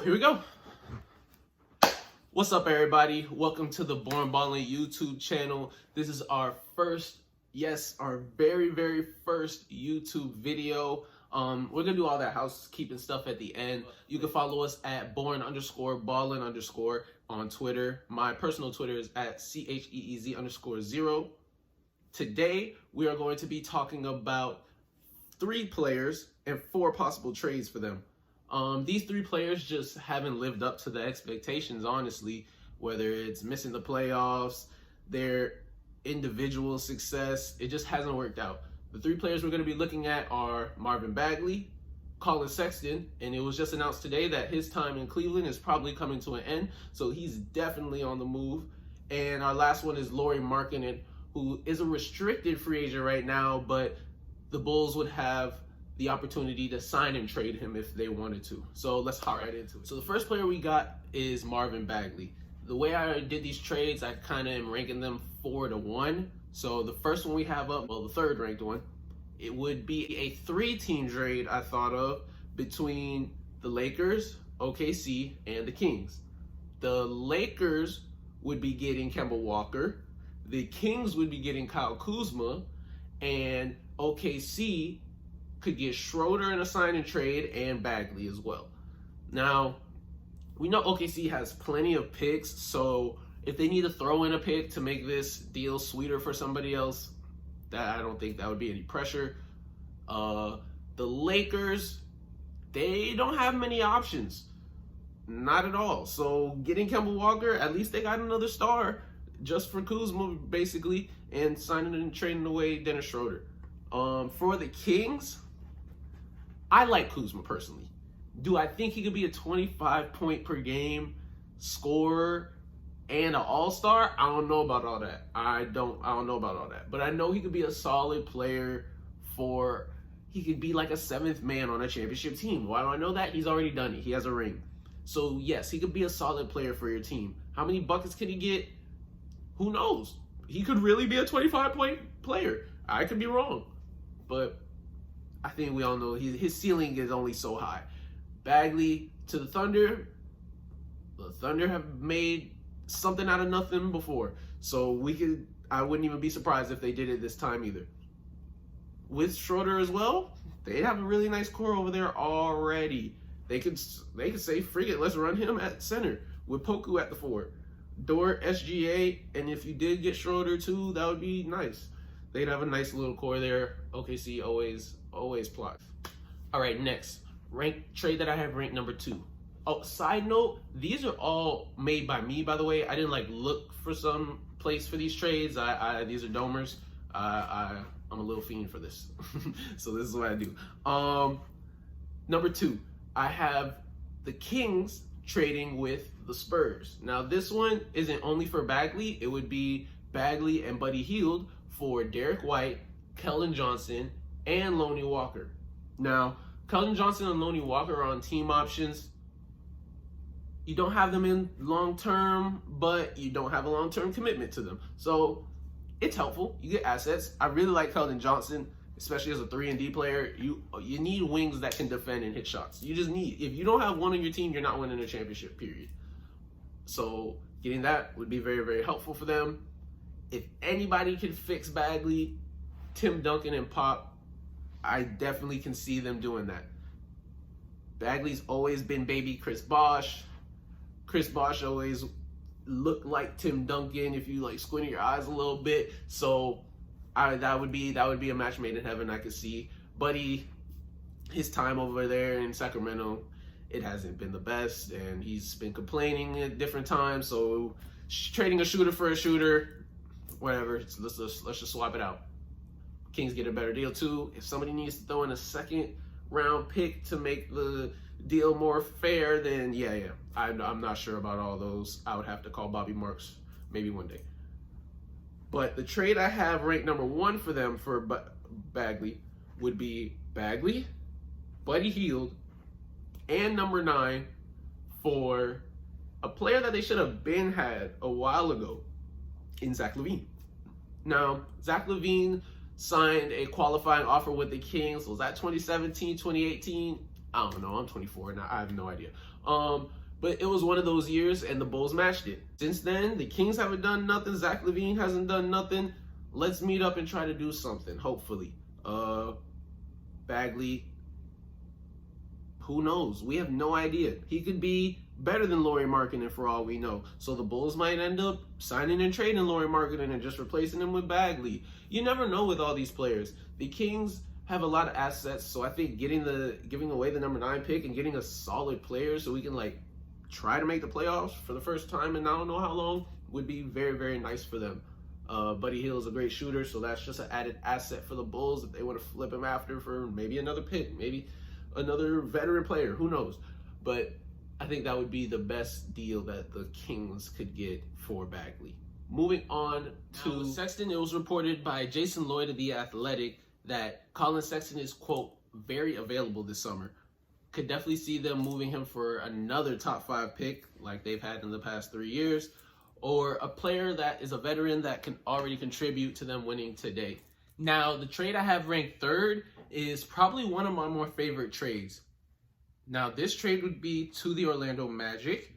Here we go. What's up, everybody? Welcome to the Born Ballin' YouTube channel. This is our first, our very first YouTube video. We're gonna do all that housekeeping stuff at the end. You can follow us at born_ballin_ on Twitter. My personal Twitter is at CHEEZ_0. Today, we are going to be talking about 3 players and 4 possible trades for them. These 3 players just haven't lived up to the expectations, honestly, whether it's missing the playoffs, their individual success, it just hasn't worked out. The 3 players we're going to be looking at are Marvin Bagley, Collin Sexton, and it was just announced today that his time in Cleveland is probably coming to an end, so he's definitely on the move. And our last one is Lauri Markkanen, who is a restricted free agent right now, but the Bulls would have the opportunity to sign and trade him if they wanted to. So let's hop right into it. So the first player we got is Marvin Bagley. The way I did these trades, I kind of am ranking them 4 to 1. So the first one we have up, well, the third ranked one, it would be a 3-team trade I thought of between the Lakers, OKC, and the Kings. The Lakers would be getting Kemba Walker, the Kings would be getting Kyle Kuzma, and OKC could get Schroeder in a sign and trade and Bagley as well. Now, we know OKC has plenty of picks, so if they need to throw in a pick to make this deal sweeter for somebody else, I don't think that would be any pressure. The Lakers, they don't have many options. Not at all. So getting Kemba Walker, at least they got another star just for Kuzma, basically, and signing and trading away Dennis Schroeder. For the Kings, I like Kuzma personally. Do I think he could be a 25-point per game scorer and an all-star? I don't know about all that. I don't know about all that. But I know he could be a solid player he could be like a 7th man on a championship team. Why do I know that? He's already done it. He has a ring. So yes, he could be a solid player for your team. How many buckets can he get? Who knows? He could really be a 25-point player. I could be wrong. But I think we all know his ceiling is only so high. Bagley to the Thunder. The Thunder have made something out of nothing before. So I wouldn't even be surprised if they did it this time either. With Schroeder as well, they have a really nice core over there already. They could say, frigate, let's run him at center with Poku at the 4. Dort, SGA, and if you did get Schroeder too, that would be nice. They'd have a nice little core there. OKC always plots. All right, next trade that I have ranked number 2. Oh, side note, these are all made by me, by the way. I didn't look for some place for these trades. These are domers. I'm a little fiend for this. So this is what I do. Number 2, I have the Kings trading with the Spurs. Now this one isn't only for Bagley. It would be Bagley and Buddy Hield for Derek White, Keldon Johnson, and Lonnie Walker. Now, Keldon Johnson and Lonnie Walker are on team options. You don't have them in long-term, but you don't have a long-term commitment to them. So it's helpful. You get assets. I really like Keldon Johnson, especially as a 3-and-D player. You need wings that can defend and hit shots. You just need, if you don't have one on your team, you're not winning a championship, period. So getting that would be very, very helpful for them. If anybody can fix Bagley, Tim Duncan and Pop, I definitely can see them doing that. Bagley's always been baby Chris Bosh. Chris Bosh always looked like Tim Duncan if you squint your eyes a little bit. So that would be a match made in heaven, I could see. Buddy, his time over there in Sacramento, it hasn't been the best, and he's been complaining at different times. So trading a shooter for a shooter, whatever, let's just swap it out. Kings get a better deal too. If somebody needs to throw in a 2nd-round pick to make the deal more fair, then yeah. I'm not sure about all those. I would have to call Bobby Marks maybe one day. But the trade I have ranked number 1 for them for Bagley would be Bagley, Buddy Hield, and number 9 for a player that they should have had a while ago in Zach LaVine. Now, Zach LaVine signed a qualifying offer with the Kings. Was that 2017, 2018? I don't know. I'm 24 now. I have no idea. But it was one of those years, and the Bulls matched it. Since then, the Kings haven't done nothing. Zach LaVine hasn't done nothing. Let's meet up and try to do something, hopefully. Bagley, who knows? We have no idea. He could be better than Lauri Markkanen for all we know. So the Bulls might end up signing and trading Lauri Markkanen and just replacing him with Bagley. You never know with all these players. The Kings have a lot of assets, so I think giving away the number 9 pick and getting a solid player so we can like try to make the playoffs for the first time in I don't know how long would be very, very nice for them. Buddy Hield is a great shooter, so that's just an added asset for the Bulls if they want to flip him after for maybe another pick, maybe another veteran player, who knows. But I think that would be the best deal that the Kings could get for Bagley. Moving on to Sexton, it was reported by Jason Lloyd of The Athletic that Collin Sexton is, quote, very available this summer. Could definitely see them moving him for another top 5 pick like they've had in the past 3 years, or a player that is a veteran that can already contribute to them winning today. Now, the trade I have ranked 3rd is probably one of my more favorite trades. Now, this trade would be to the Orlando Magic.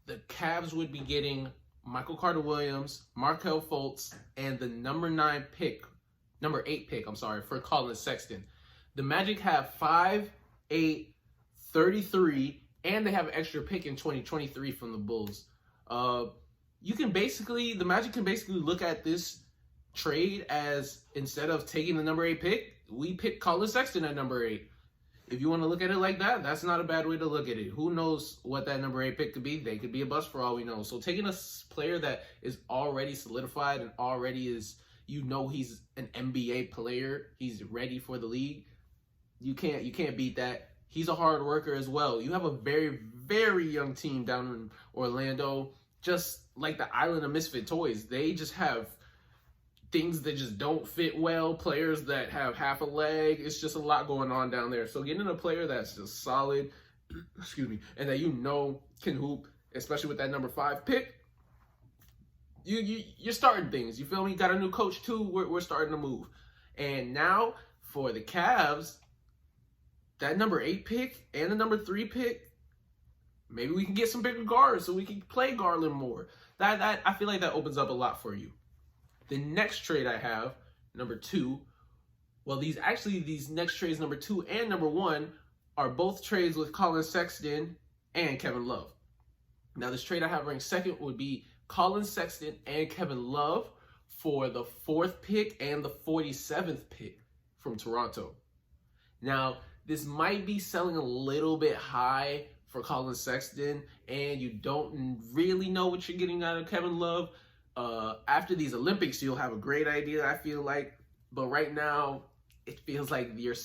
The Cavs would be getting Michael Carter-Williams, Markelle Fultz, and the number 8 pick, for Collin Sexton. The Magic have 5, 8, 33, and they have an extra pick in 2023 from the Bulls. The Magic can basically look at this trade as, instead of taking the number 8 pick, we pick Collin Sexton at number 8. If you want to look at it like that, that's not a bad way to look at it. Who knows what that number 8 pick could be? They could be a bust for all we know. So taking a player that is already solidified and already is, he's an NBA player, he's ready for the league, you can't beat that. He's a hard worker as well. You have a very, very young team down in Orlando, just like the island of misfit toys. They just have things that just don't fit well, players that have half a leg. It's just a lot going on down there. So getting a player that's just solid, and that can hoop, especially with that number 5 pick, you're starting things. You feel me? Got a new coach too. We're starting to move. And now for the Cavs, that number 8 pick and the number 3 pick, maybe we can get some bigger guards so we can play Garland more. That I feel like that opens up a lot for you. The next trade I have, number 2, these next trades, number 2 and number 1, are both trades with Collin Sexton and Kevin Love. Now, this trade I have ranked 2nd would be Collin Sexton and Kevin Love for the 4th pick and the 47th pick from Toronto. Now, this might be selling a little bit high for Collin Sexton, and you don't really know what you're getting out of Kevin Love. After these Olympics, you'll have a great idea, I feel like. But right now, it feels like you're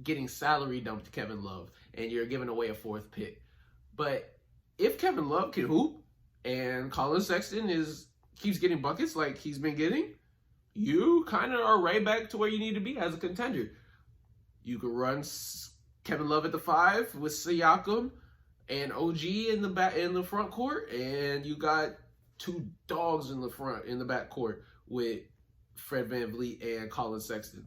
getting salary dumped to Kevin Love, and you're giving away a 4th pick. But if Kevin Love can hoop, and Collin Sexton keeps getting buckets like he's been getting, you kind of are right back to where you need to be as a contender. You could run Kevin Love at the 5 with Siakam and OG in the front court, and you got 2 dogs in the back court with Fred VanVleet and Collin Sexton.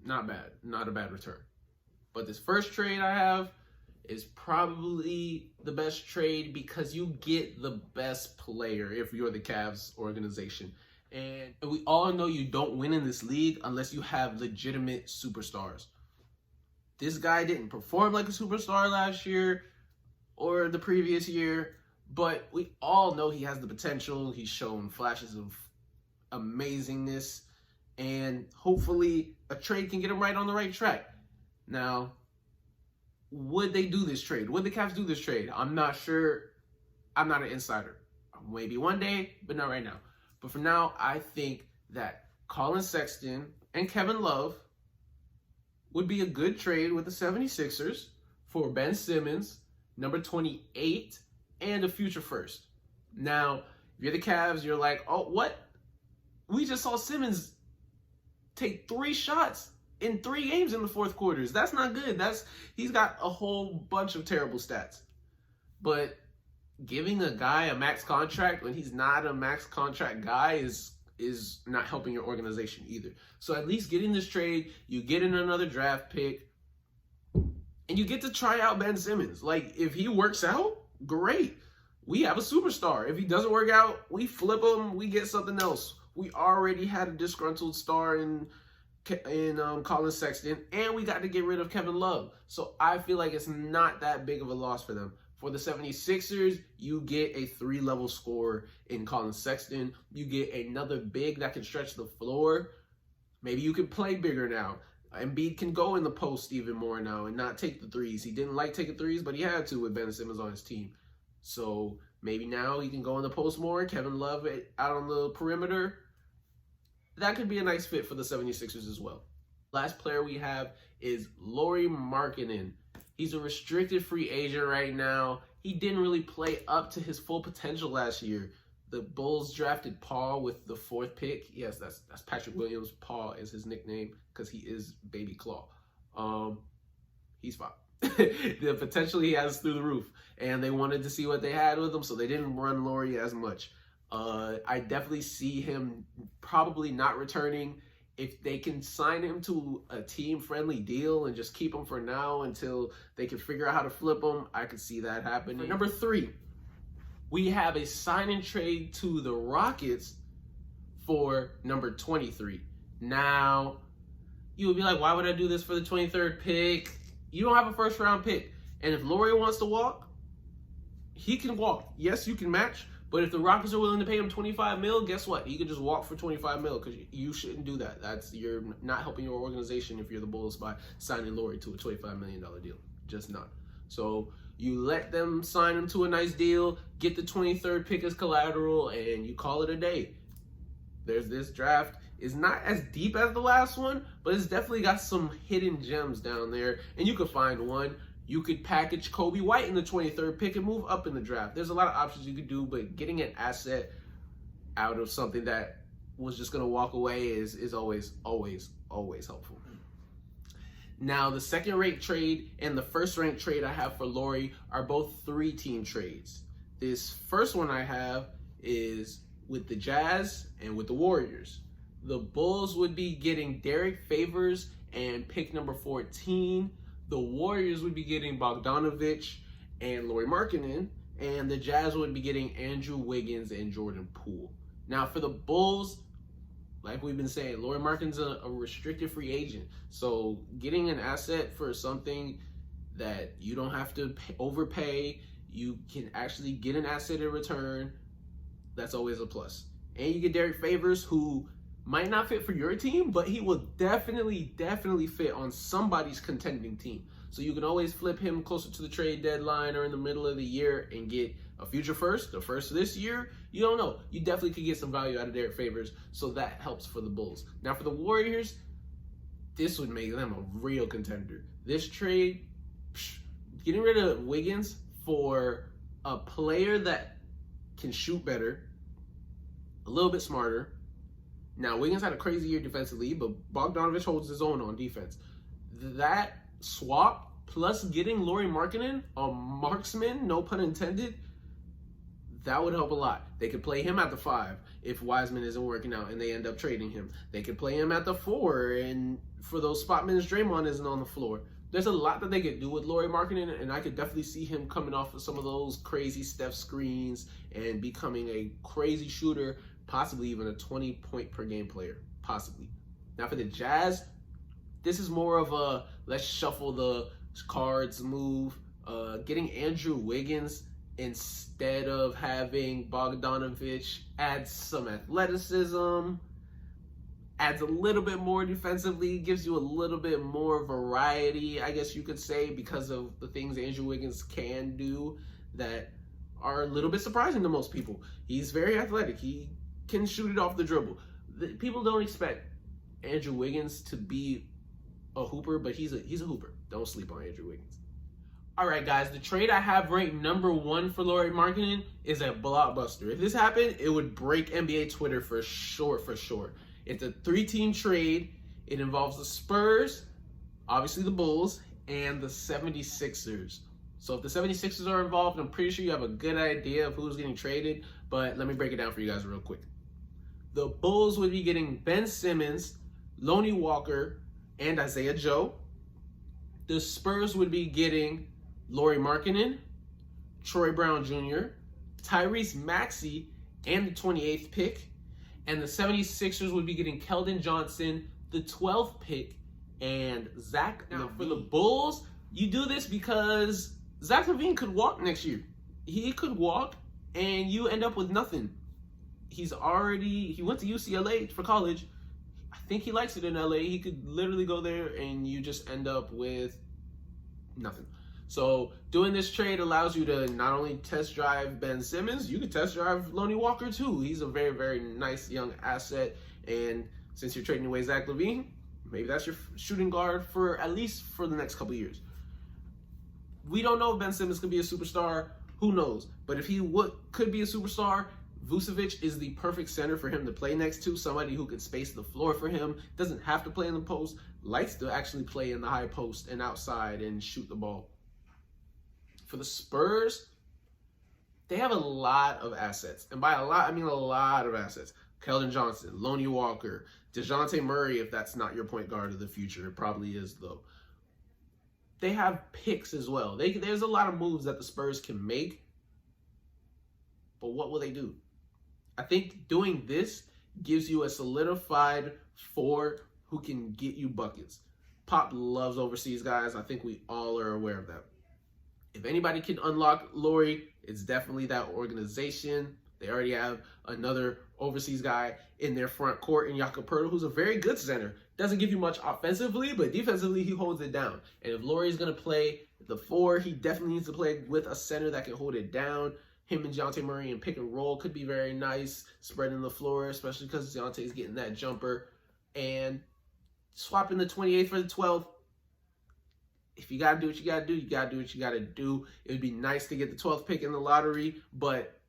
Not bad. Not a bad return. But this first trade I have is probably the best trade because you get the best player if you're the Cavs organization. And we all know you don't win in this league unless you have legitimate superstars. This guy didn't perform like a superstar last year or the previous year, but we all know he has the potential. He's shown flashes of amazingness, and hopefully a trade can get him right on the right track. Now, would they do this trade? Would the Cavs do this trade? I'm not sure. I'm not an insider. Maybe one day, but not right now. But for now, I think that Collin Sexton and Kevin Love would be a good trade with the 76ers for Ben Simmons, number 28, and a future first. Now, if you're the Cavs, you're like, oh, what? We just saw Simmons take 3 shots in 3 games in the fourth quarters. That's not good. He's got a whole bunch of terrible stats. But giving a guy a max contract when he's not a max contract guy is not helping your organization either. So at least getting this trade, you get in another draft pick, And you get to try out Ben Simmons. Like, if he works out, great. We have a superstar. If he doesn't work out, we flip him, we get something else. We already had a disgruntled star in Collin Sexton, and we got to get rid of Kevin Love. So I feel like it's not that big of a loss for them. For the 76ers, you get a 3-level scorer in Collin Sexton. You get another big that can stretch the floor. Maybe you can play bigger now. Embiid can go in the post even more now and not take the threes. He didn't like taking threes, but he had to with Ben Simmons on his team. So maybe now he can go in the post more. Kevin Love out on the perimeter. That could be a nice fit for the 76ers as well. Last player we have is Lauri Markkanen. He's a restricted free agent right now. He didn't really play up to his full potential last year. The Bulls drafted Paul with the 4th pick. Yes, that's Patrick Williams. Paul is his nickname because he is Baby Claw. He's fine. The potential he has through the roof. And they wanted to see what they had with him, so they didn't run Lauri as much. I definitely see him probably not returning. If they can sign him to a team-friendly deal and just keep him for now until they can figure out how to flip him, I could see that happening. For number 3, we have a sign-and trade to the Rockets for number 23. Now, you would be like, why would I do this for the 23rd pick? You don't have a first-round pick. And if Lauri wants to walk, he can walk. Yes, you can match. But if the Rockets are willing to pay him $25 million, guess what? He can just walk for $25 million because you shouldn't do that. You're not helping your organization if you're the Bulls by signing Lauri to a $25 million deal. Just not. So you let them sign him to a nice deal, get the 23rd pick as collateral, and you call it a day. There's this draft. It's not as deep as the last one, but it's definitely got some hidden gems down there, and you could find one. You could package Kobe White in the 23rd pick and move up in the draft. There's a lot of options you could do, but getting an asset out of something that was just going to walk away is always helpful. Now, the second-ranked trade and the first-ranked trade I have for Lauri are both 3-team trades. This first one I have is with the Jazz and with the Warriors. The Bulls would be getting Derek Favors and pick number 14. The Warriors would be getting Bogdanovich and Lauri Markkanen, and the Jazz would be getting Andrew Wiggins and Jordan Poole. Now, for the Bulls, like we've been saying, Lauri Markkanen's a restricted free agent. So getting an asset for something that you don't have to overpay, you can actually get an asset in return, that's always a plus. And you get Derek Favors, who might not fit for your team, but he will definitely fit on somebody's contending team. So you can always flip him closer to the trade deadline or in the middle of the year and get a future first, the first of this year. You don't know. You definitely could get some value out of Derek Favors, so that helps for the Bulls. Now for the Warriors, this would make them a real contender. This trade, getting rid of Wiggins for a player that can shoot better, a little bit smarter. Now, Wiggins had a crazy year defensively, but Bogdanovich holds his own on defense. That swap, plus getting Lauri Markkanen, a marksman, no pun intended, that would help a lot. They could play him at the 5 if Wiseman isn't working out and they end up trading him. They could play him at the 4, and for those spot minutes, Draymond isn't on the floor. There's a lot that they could do with Lauri Markkanen, and I could definitely see him coming off of some of those crazy Steph screens and becoming a crazy shooter, possibly even a 20-point per game player, possibly. Now for the Jazz, this is more of a let's shuffle the cards move. Getting Andrew Wiggins instead of having Bogdanovich adds some athleticism, adds a little bit more defensively, gives you a little bit more variety, I guess you could say, because of the things Andrew Wiggins can do that are a little bit surprising to most people. He's very athletic. He can shoot it off the dribble. People don't expect Andrew Wiggins to be a hooper, but he's a hooper. Don't sleep on Andrew Wiggins. All right, guys, the trade I have ranked number 1 for Lauri Markkanen is a blockbuster. If this happened, it would break NBA Twitter for sure. It's a 3-team trade. It involves the Spurs, obviously the Bulls, and the 76ers. So if the 76ers are involved, I'm pretty sure you have a good idea of who's getting traded, but let me break it down for you guys real quick. The Bulls would be getting Ben Simmons, Lonnie Walker, and Isaiah Joe. the Spurs would be getting Lauri Markkanen, Troy Brown Jr., Tyrese Maxey, and the 28th pick. And the 76ers would be getting Keldon Johnson, the 12th pick, and Zach LaVine. Now, for the Bulls, you do this because Zach LaVine could walk next year. He could walk, and you end up with nothing. He went to UCLA for college. I think he likes it in LA. He could literally go there, and you just end up with nothing. So doing this trade allows you to not only test drive Ben Simmons, you can test drive Lonnie Walker too. He's a very, very nice young asset. And since you're trading away Zach LaVine, maybe that's your shooting guard for at least for the next couple of years. We don't know if Ben Simmons could be a superstar. Who knows? But if he could be a superstar, Vucevic is the perfect center for him to play next to. Somebody who could space the floor for him. Doesn't have to play in the post. Likes to actually play in the high post and outside and shoot the ball. For the Spurs, they have a lot of assets. And by a lot, I mean a lot of assets. Keldon Johnson, Lonnie Walker, DeJounte Murray, if that's not your point guard of the future. It probably is, though. They have picks as well. There's a lot of moves that the Spurs can make. But what will they do? I think doing this gives you a solidified four who can get you buckets. Pop loves overseas guys. I think we all are aware of that. If anybody can unlock Lauri, it's definitely that organization. They already have another overseas guy in their front court in Jakob Poeltl, who's a very good center. Doesn't give you much offensively, but defensively, he holds it down. And if Lauri's going to play the four, he definitely needs to play with a center that can hold it down. Him and DeJounte Murray in pick and roll could be very nice, spreading the floor, especially because DeJounte's getting that jumper. And swapping the 28th for the 12th. If you got to do what you got to do, you got to do what you got to do. It would be nice to get the 12th pick in the lottery, but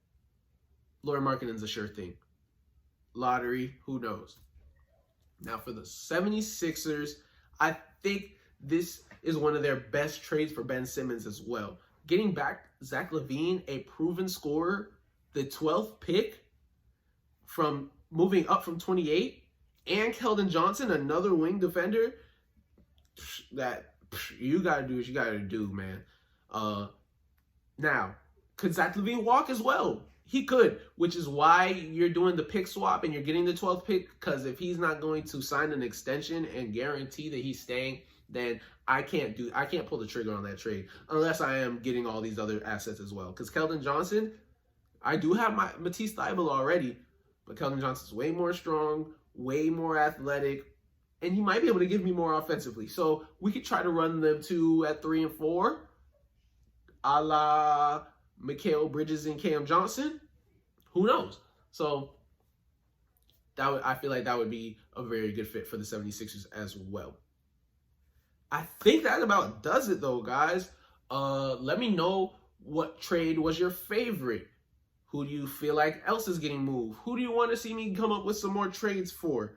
Lauri Markkanen's a sure thing. Lottery, who knows? Now for the 76ers, I think this is one of their best trades for Ben Simmons as well. Getting back Zach LaVine, a proven scorer, the 12th pick from moving up from 28, and Keldon Johnson, another wing defender, that you got to do what you got to do, man. Now, could Zach LaVine walk as well? He could, which is why you're doing the pick swap and you're getting the 12th pick, because if he's not going to sign an extension and guarantee that he's staying, then I can't pull the trigger on that trade unless I am getting all these other assets as well. Because Keldon Johnson, I do have my Matisse Thybulle already, but Keldon Johnson's way more strong, way more athletic, and he might be able to give me more offensively. So we could try to run them two at 3 and 4, a la Mikal Bridges and Cam Johnson. Who knows? So I feel like that would be a very good fit for the 76ers as well. I think that about does it though, guys. Let me know what trade was your favorite. Who do you feel like else is getting moved? Who do you want to see me come up with some more trades for?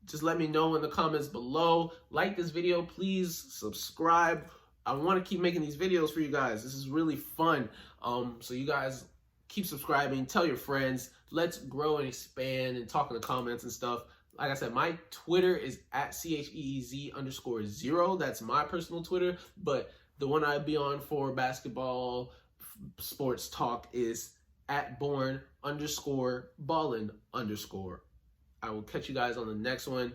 Just let me know in the comments below. Like this video, please subscribe. I want to keep making these videos for you guys. This is really fun. So you guys keep subscribing. Tell your friends. Let's grow and expand and talk in the comments and stuff. Like I said, my Twitter is at CHEEZ_0. That's my personal Twitter. But the one I'd be on for basketball sports talk is at @born_ballin_. I will catch you guys on the next one.